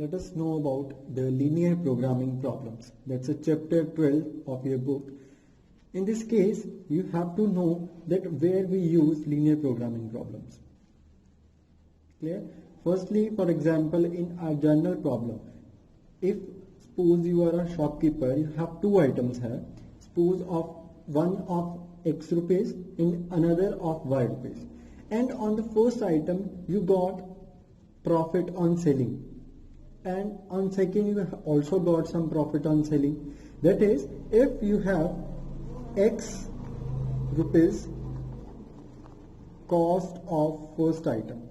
let us know about the linear programming problems. That's a chapter 12 of your book. In this case, you have to know that where we use linear programming problems. Clear? Firstly, for example, in our general problem, if suppose you are a shopkeeper, you have two items here. Suppose of one of X rupees and another of Y rupees. And on the first item, you got profit on selling. And on second, you also got some profit on selling. That is, if you have X rupees cost of first item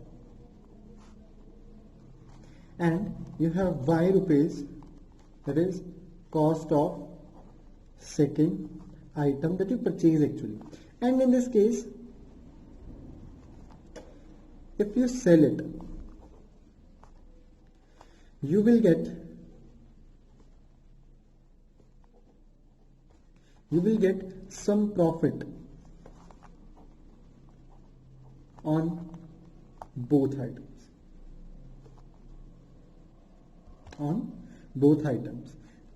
and you have Y rupees, that is cost of second item that you purchase actually, and in this case if you sell it, you will get some profit on both items.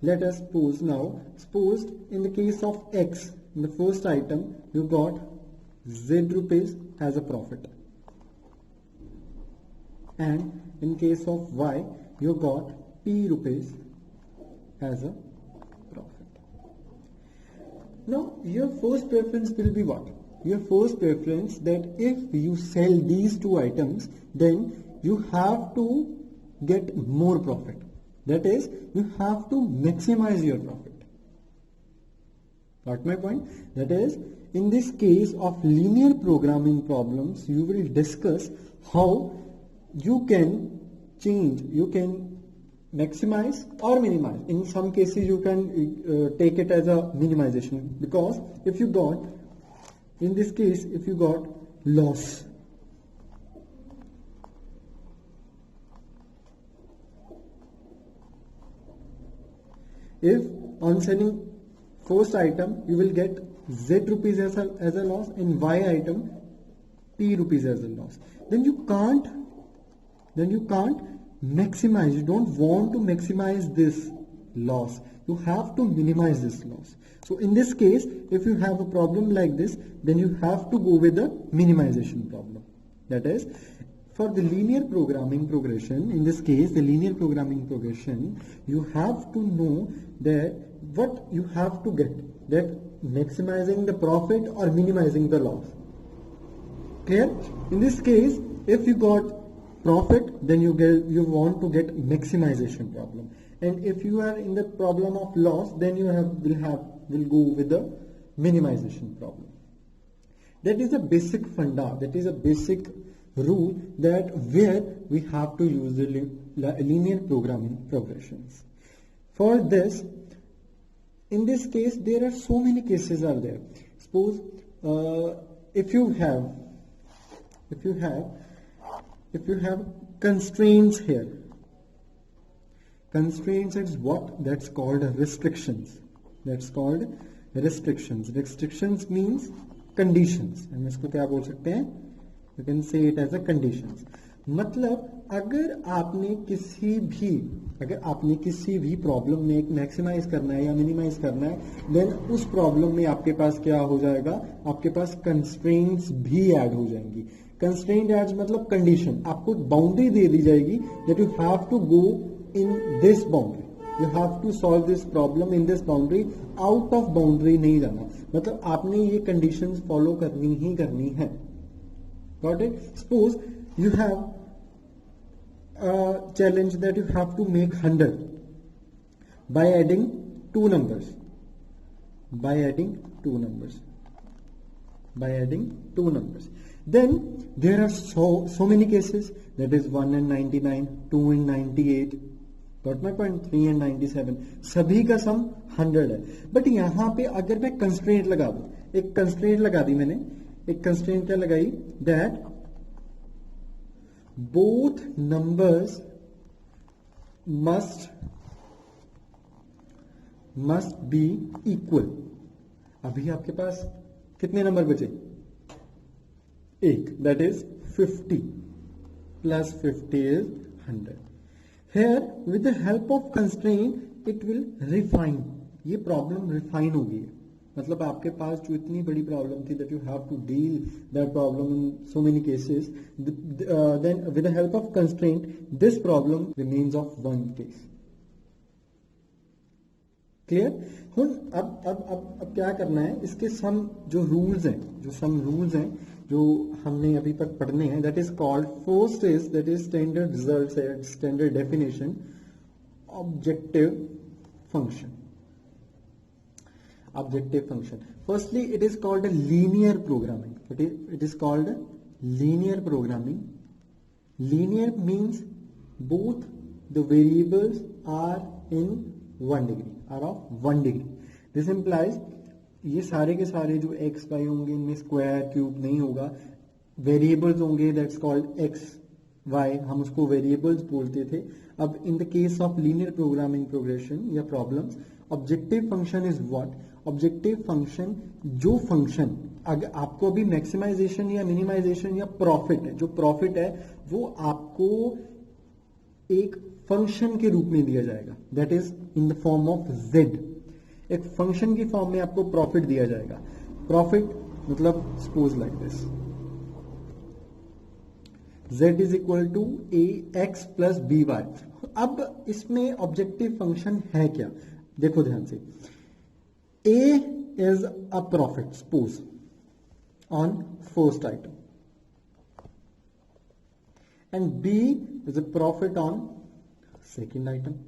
Let us suppose in the case of X, in the first item you got Z rupees as a profit, and in case of Y you got P rupees as a profit. Now your first preference will be what? Your first preference that if you sell these two items, then you have to get more profit. That is, you have to maximize your profit. Got my point? That is, in this case of linear programming problems, you will discuss how you can change, you can maximize or minimize. In some cases, you can take it as a minimization, because if you got, in this case, if you got loss, if on selling first item you will get Z rupees as a loss and Y item P rupees as a loss, then you can't maximize. You don't want to maximize this loss, you have to minimize this loss. So in this case, if you have a problem like this, then you have to go with the minimization problem. That is, for the linear programming progression, in this case the linear programming progression, you have to know that what you have to get, that maximizing the profit or minimizing the loss. Clear? In this case, if you got profit, then you want to get maximization problem, and if you are in the problem of loss, then you will go with the minimization problem. That is a basic funda, that is a basic rule that where we have to use the linear programming progressions. For this, in this case, there are so many cases are there. Suppose if you have constraints here. Constraints is what? That's called restrictions. Restrictions means conditions. हम इसको क्या बोल सकते हैं? You can say it as a conditions. मतलब अगर आपने किसी भी प्रॉब्लम में एक मैक्सिमाइज करना है या मिनिमाइज करना है, देन उस प्रॉब्लम में आपके पास क्या हो जाएगा? आपके पास कंस्ट्रेंट्स भी ऐड हो जाएंगी. कंस्ट्रेंट एड्स मतलब कंडीशन. आपको बाउंड्री दे दी जाएगी that you have to go in this boundary. You have to solve this problem in this boundary. Out of boundary नहीं जाना. मतलब आपने ये कंडीशंस फॉलो करनी ही करनी है. Got it? Suppose you have a challenge that you have to make 100 by adding two numbers. Then there are so many cases, that is 1 and 99, 2 and 98, got my point, 3 and 97, सभी का सम 100 है. But यहाँ पे अगर मैं constraint लगा दूं, एक कंस्ट्रेंट लगा दी मैंने, एक कंस्ट्रेंट क्या लगाई, that both numbers must be equal. अभी आपके पास कितने नंबर बचे? एक, that is 50 plus 50 is 100. Here with the help of constraint it will refine. ये प्रॉब्लम रिफाइन होगी, मतलब आपके पास जो इतनी बड़ी प्रॉब्लम थी that you have to deal that problem in so many cases, then with the help of constraint this problem remains of one case. Clear? अब क्या करना है, इसके सम जो रूल्स हैं जो हमने अभी तक पढ़ने हैं, that is called, first is that is standard results and standard definition objective function. Firstly, it is called a linear programming. It is called linear programming. Linear means both the variables are in 1 degree, are of 1 degree. This implies ये सारे के सारे जो x y होंगे इनमें square cube नहीं होगा, variables होंगे, दैट्स कॉल्ड x y, हम उसको वेरिएबल्स बोलते थे. अब in the case of linear programming progression या problems, objective function is what? Objective function, जो फंक्शन अगर आपको अभी मैक्सिमाइजेशन या मिनिमाइजेशन या प्रॉफिट है, जो प्रॉफिट है वो आपको एक फंक्शन के रूप में दिया जाएगा, that is in the form of z. एक फंक्शन की फॉर्म में आपको प्रॉफिट दिया जाएगा. प्रॉफिट मतलब suppose like this, z is equal to A X plus B Y. अब इसमें ऑब्जेक्टिव फंक्शन है क्या, देखो ध्यान से. A is a profit, suppose, on first item, and B is a profit on second item.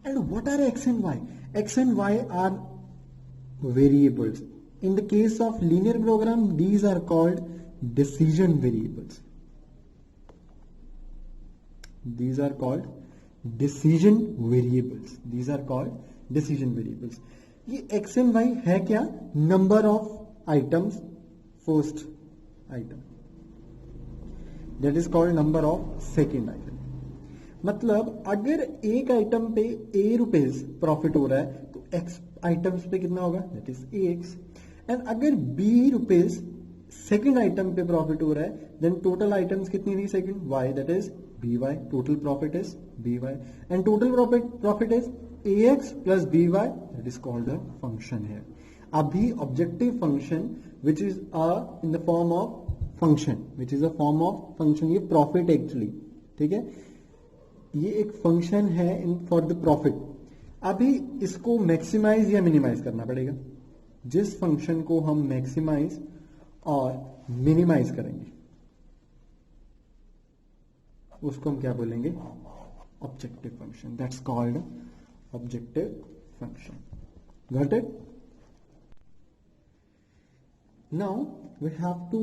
And what are X and Y? X and Y are variables. In the case of linear program, these are called decision variables. These are called decision variables. These are called decision variables. ये x and y है क्या? Number of items first item, that is called number of second item. मतलब अगर एक item पे a rupees profit हो रहा है तो x आइटम्स पे कितना होगा, दैट इज ax. एंड अगर b रुपीज सेकेंड आइटम पे प्रॉफिट हो रहा है, देन टोटल आइटम्स कितनी थी second, y, that is by. Total profit is by, and total profit is ax plus by. That is called a function here. अभी objective function which is in the form of function, ये profit actually, ठीक है, ये एक function है for the profit. अभी इसको maximize या minimize करना पड़ेगा. जिस function को हम maximize और minimize करेंगे उसको हम क्या बोलेंगे, objective function. That's called objective function. Got it? Now we have to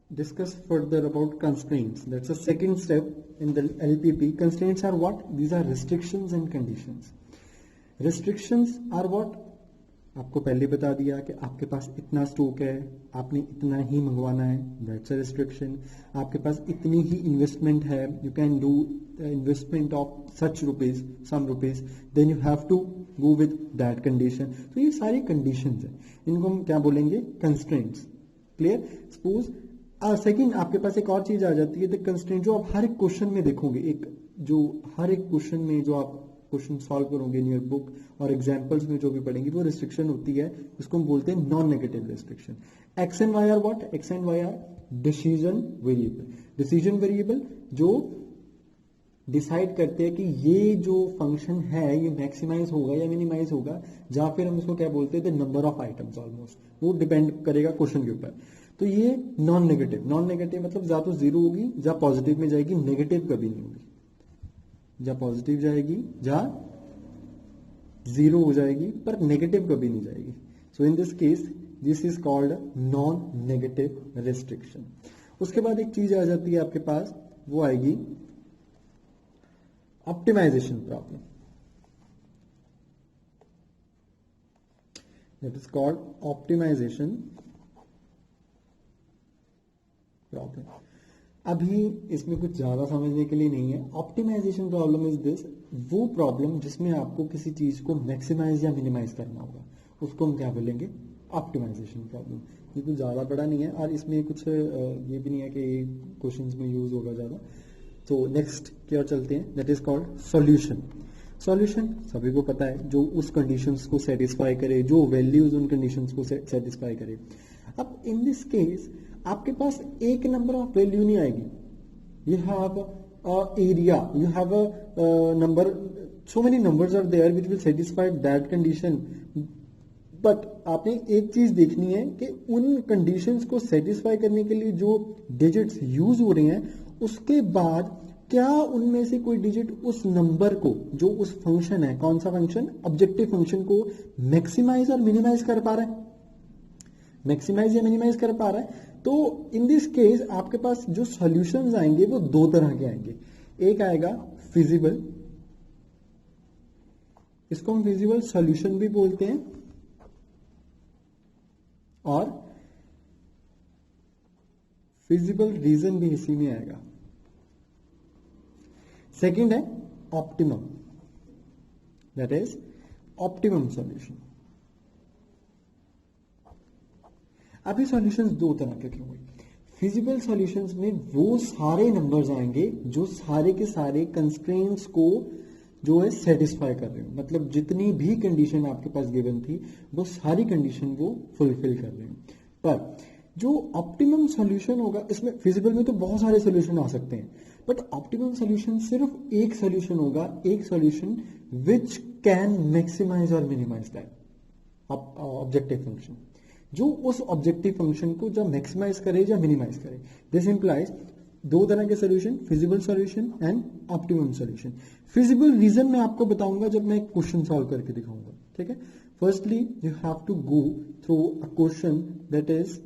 discuss further about constraints. That's a second step in the LPP. Constraints are what? These are restrictions and conditions. Restrictions are what? आपको पहले बता दिया कि आपके पास इतना stock है, आपने इतना ही मंगवाना है, दैट्स अ रिस्ट्रिक्शन. आपके पास इतनी ही इन्वेस्टमेंट है, you can do investment of such rupees, some rupees, then you have to go with that condition. तो ये सारी कंडीशंस है, इनको हम क्या बोलेंगे, कंस्ट्रेंट्स. क्लियर? सपोज सेकंड आपके पास एक और चीज आ जाती है, द कंस्ट्रेंट, जो आप हर एक क्वेश्चन में देखोगे, एक जो हर एक क्वेश्चन में जो आप क्वेश्चन सॉल्व करोगे इन योर बुक और एग्जांपल्स में जो भी पढ़ेंगे, वो रिस्ट्रिक्शन होती है, उसको हम बोलते हैं non negative restriction. X and Y are what? X and Y are decision variable. Decision variable जो डिसाइड करते हैं कि ये जो फंक्शन है ये मैक्सिमाइज होगा या मिनिमाइज होगा, या फिर हम उसको क्या बोलते हैं, the number of items. Almost वो डिपेंड करेगा क्वेश्चन के ऊपर. तो ये नॉन नेगेटिव. नॉन नेगेटिव मतलब या तो जीरो होगी या पॉजिटिव में जाएगी, नेगेटिव कभी नहीं होगी. या पॉजिटिव जाएगी या जीरो हो जाएगी, पर नेगेटिव कभी नहीं जाएगी. So in this case this is called non negative restriction. उसके बाद एक चीज आ जाती है आपके पास, वो आएगी optimisation problem. That is called optimisation problem. अभी इसमें कुछ ज्यादा समझने के लिए नहीं है. ऑप्टिमाइजेशन प्रॉब्लम इज दिस, वो प्रॉब्लम जिसमें आपको किसी चीज को मैक्सिमाइज या मिनिमाइज करना होगा, उसको हम क्या बोलेंगे, ऑप्टिमाइजेशन प्रॉब्लम। ये कुछ ज़्यादा बड़ा नहीं है और इसमें कुछ ये भी नहीं है कि क्वेश्चंस में यूज होगा ज़्यादा। तो नेक्स्ट की ओर चलते हैं, that is called solution. Solution सभी को पता है, जो उस कंडीशंस को सेटिस्फाई करे, जो वैल्यूज उन कंडीशंस को सेटिस्फाई करे। अब इन दिस केस आपके पास एक नंबर ऑफ वैल्यू नहीं आएगी। You have area, you have a number, so many numbers are there which will satisfy that condition, but आपने एक चीज देखनी है कि उन कंडीशंस को सेटिस्फाई करने के लिए जो डिजिट्स यूज हो रहे हैं उसके बाद क्या उनमें से कोई डिजिट उस नंबर को, जो उस फंक्शन है, कौन सा फंक्शन, ऑब्जेक्टिव फंक्शन को मैक्सिमाइज और मिनिमाइज कर पा रहा है, मैक्सिमाइज या मिनिमाइज कर पा रहा है। तो इन दिस केस आपके पास जो सॉल्यूशंस आएंगे वो दो तरह के आएंगे। एक आएगा फिजिबल, इसको हम फिजिबल सॉल्यूशन भी बोलते हैं, और फिजिबल रीजन भी इसी में आएगा। सेकंड है optimum, that is optimum solution. अभी सॉल्यूशंस दो तरह के क्यों हुए? फिजिबल सॉल्यूशंस में वो सारे नंबर्स आएंगे जो सारे के सारे कंस्ट्रेंट्स को जो है सेटिस्फाई कर रहे हो, मतलब जितनी भी कंडीशन आपके पास गिवन थी वो सारी कंडीशन वो फुलफिल कर रहे हो। पर जो ऑप्टिमम सॉल्यूशन होगा, इसमें फिजिबल में तो बहुत सारे सॉल्यूशन आ सकते हैं, बट ऑप्टिमम सॉल्यूशन सिर्फ एक सॉल्यूशन होगा, एक सॉल्यूशन विच कैन मैक्सिमाइज और मिनिमाइज दैट ऑब्जेक्टिव फंक्शन, जो उस ऑब्जेक्टिव फंक्शन को जब मैक्सिमाइज करे या मिनिमाइज करे। दिस इंप्लाइज दो तरह के solution, feasible solution and optimum solution. Feasible region मैं आपको बताऊंगा जब मैं क्वेश्चन सॉल्व करके दिखाऊंगा, ठीक है। Firstly you have to go through a question that is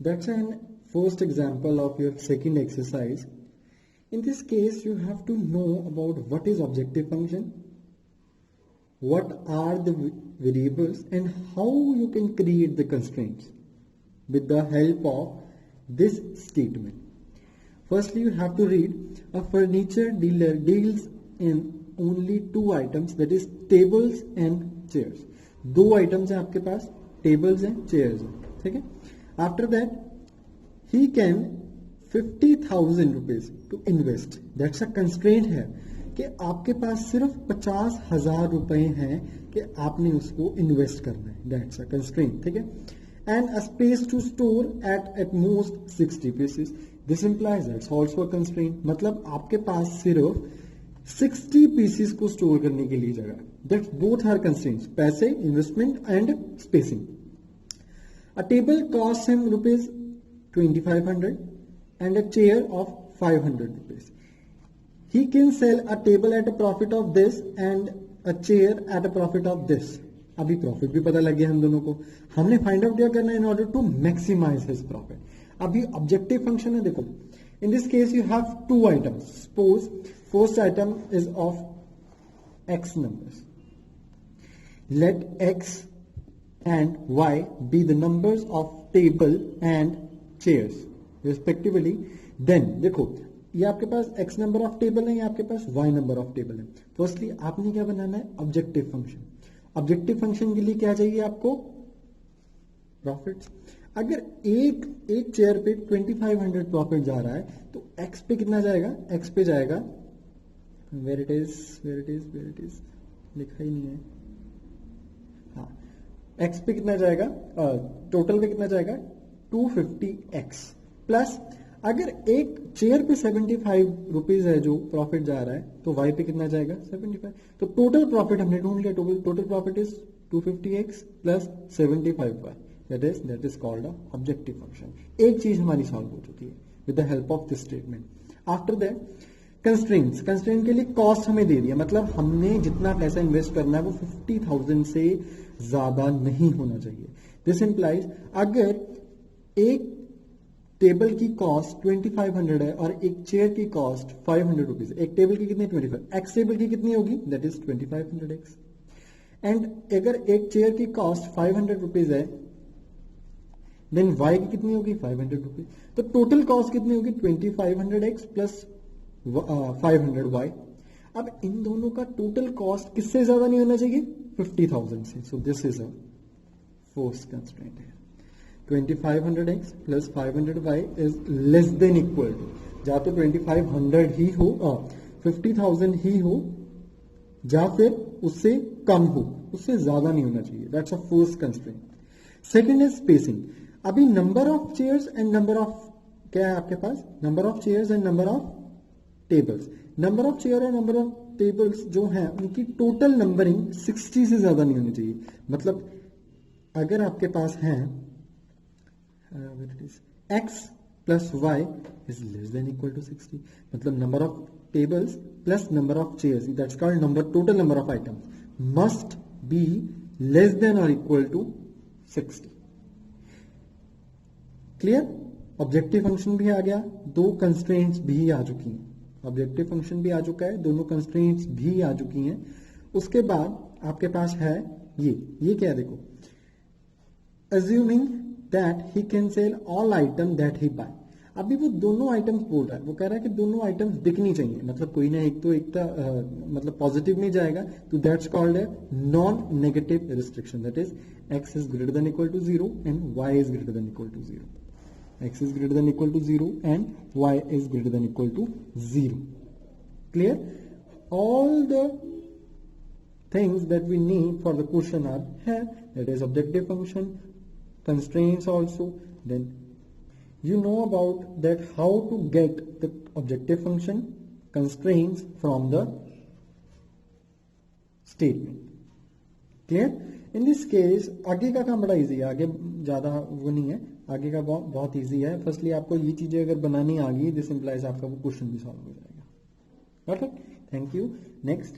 that's an first example of your second exercise. In this case you have to know about what is objective function, what are the variables, and how you can create the constraints with the help of this statement. Firstly, you have to read, a furniture dealer deals in only two items, that is tables and chairs. दो items हैं आपके पास, tables हैं, chairs हैं, ठीक है। After that, he can 50,000 rupees to invest. That's a constraint है कि आपके पास सिर्फ 50,000 रुपए हैं कि आपने उसको इन्वेस्ट करना है। That's a constraint, ठीक है। And a space to store at most 60 pieces. This implies that's also a constraint. मतलब आपके पास सिर्फ 60 pieces को स्टोर करने के लिए जगह। That both are constraints. पैसे, investment and spacing. A table costs him rupees 2,500 and a chair of 500 rupees. He can sell a table at a profit of this and a chair at a profit of this. अभी profit भी पता लग गया हम दोनों को, हमने find out क्या करना है in order to maximise his profit. अभी ऑब्जेक्टिव फंक्शन है, देखो in this case you have two items, suppose first item is of X numbers, let X and y be the numbers of table and chairs respectively. Then देखो ये आपके पास x number of table है, ये आपके पास y number of table है। Firstly आपने क्या बनाना है, ऑब्जेक्टिव फंक्शन। ऑब्जेक्टिव फंक्शन के लिए क्या चाहिए आपको, प्रॉफिट्स। अगर एक चेयर पे 2500 प्रॉफिट जा रहा है तो x पे कितना जाएगा, x पे जाएगा, वेयर इट इज लिखा ही नहीं है, हाँ x पे कितना जाएगा, टोटल पे कितना जाएगा 250x प्लस, अगर एक चेयर पे 75 रुपीज है जो प्रॉफिट जा रहा है तो y पे कितना जाएगा 75। तो टोटल प्रॉफिट हमने ढूंढ लिया, total profit is 250x plus 75y, that is called a objective function. एक चीज हमारी सॉल्व हो चुकी है with the help of this statement. After that constraint के लिए कॉस्ट हमें दे दिया, मतलब हमने जितना पैसा इन्वेस्ट करना है वो 50,000 से ज्यादा नहीं होना चाहिए। दिस इंप्लाइज अगर एक टेबल की कॉस्ट 2500 है और एक चेयर की कॉस्ट 500 रुपीज, एक टेबल की कितनी 25, एक्स टेबल की कितनी होगी, दैट इज 2500x। एंड अगर एक चेयर की कॉस्ट 500 रुपीज है देन y की कितनी होगी 500 रुपीज, तो टोटल कॉस्ट कितनी होगी 2500x प्लस 500y। अब इन दोनों का टोटल कॉस्ट किससे ज्यादा नहीं होना चाहिए, 50,000 से. So this is a first constraint here. 2500x plus 500y is less than equal to, या तो 2500 ही हो 50,000 ही हो, या फिर उससे कम हो, उससे ज्यादा नहीं होना चाहिए. That's a first constraint. Second is spacing. अभी number of chairs and number of, क्या है आपके पास, number of chairs and number of tables. Number of chair और नंबर ऑफ टेबल्स जो है उनकी टोटल नंबरिंग 60 से ज्यादा नहीं होनी चाहिए. मतलब अगर आपके पास है x plus y is less than equal to 60, मतलब number of tables plus number of chairs, that's called total number of items, must be less than or equal to 60. Clear. Objective function भी आ गया, दो constraints भी आ चुकी हैं. Objective function भी आ चुका है, दोनों कंस्ट्रेंट्स भी आ चुकी हैं. उसके बाद आपके पास है ये क्या है, देखो, assuming that he can sell all item that he buy. अभी वो दोनों आइटम्स बोल रहा है, वो कह रहा है कि दोनों आइटम्स दिखनी चाहिए, मतलब कोई ना एक तो मतलब पॉजिटिव में जाएगा, तो दैट्स कॉल्ड है non negative restriction. That is x is greater than equal to 0 and y is greater than equal to 0. x is greater than equal to 0 and y is greater than equal to 0. Clear? All the things that we need for the question are here. That is objective function, constraints also. Then you know about that how to get the objective function, constraints from the statement. Clear? In this case आगे का काम बड़ा easy है, आगे ज्यादा वो नहीं है, आगे का बहुत इजी है. फर्स्टली आपको ये चीजें अगर बनानी आ गई, दिस इंप्लाइज आपका वो क्वेश्चन भी सॉल्व हो जाएगा. परफेक्ट. Thank you. नेक्स्ट